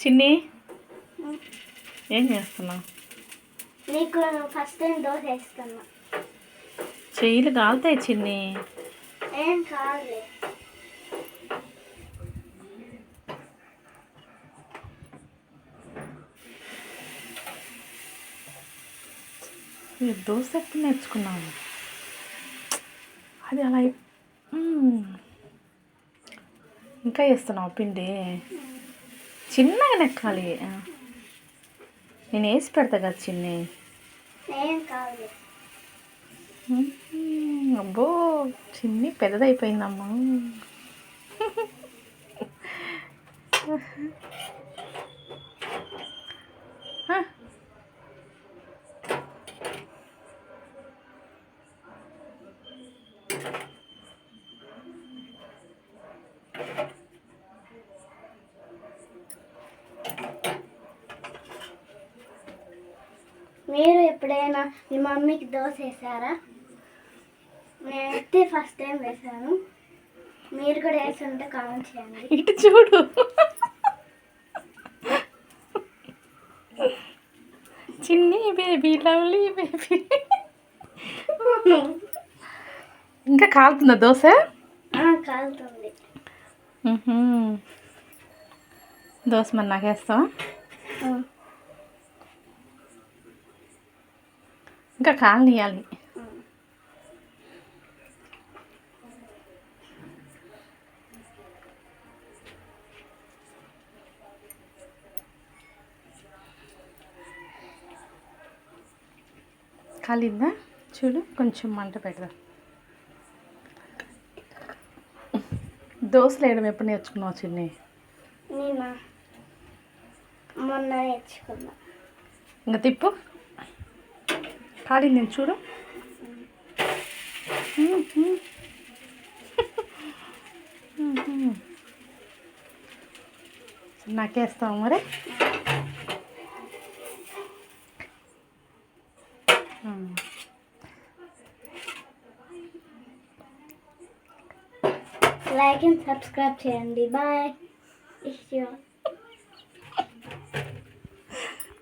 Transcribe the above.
చిన్ని ఏం చేస్తున్నావు? నీకు ఫస్ట్ టైం దోశ వేస్తున్నా. చెయ్యిలు కాలుతాయి చిన్ని. ఏం కాదు. దోశ ఎప్పుడు నేర్చుకున్నావు? అది అలా ఇంకా వేస్తున్నావు పిండి? చిన్నగా నెక్కాలి. నేను వేసి పెడతా కదా చిన్ని. ఏం కాదు. అబ్బో చిన్ని పెద్దదైపోయిందమ్మా. మీరు ఎప్పుడైనా మీ మమ్మీకి దోశ వేసారా? నేనైతే ఫస్ట్ టైం వేసాను. మీరు కూడా వేసి ఉంటే కామెంట్ చేయండి. ఇటు చూడు. చిన్ని బేబీ, లవ్లీ బేబీ. ఇంకా కాలుతుందా దోశ? కాలుతుంది. దోశ మరి నాకేస్తావా? ఇంకా కాలనియాలి. కాలిందా? చూడు కొంచెం మంట పెడదాం. దోశలు వేయడం ఎప్పుడు నేర్చుకున్నావు చిన్ని? నేనా మొన్న నేర్చుకున్నా. ఇంకా తిప్పు. కాలింది నేను చూడు. నాకేస్తావు మరి? లైక్ అండ్ సబ్స్క్రైబ్ చేయండి. బాయ్.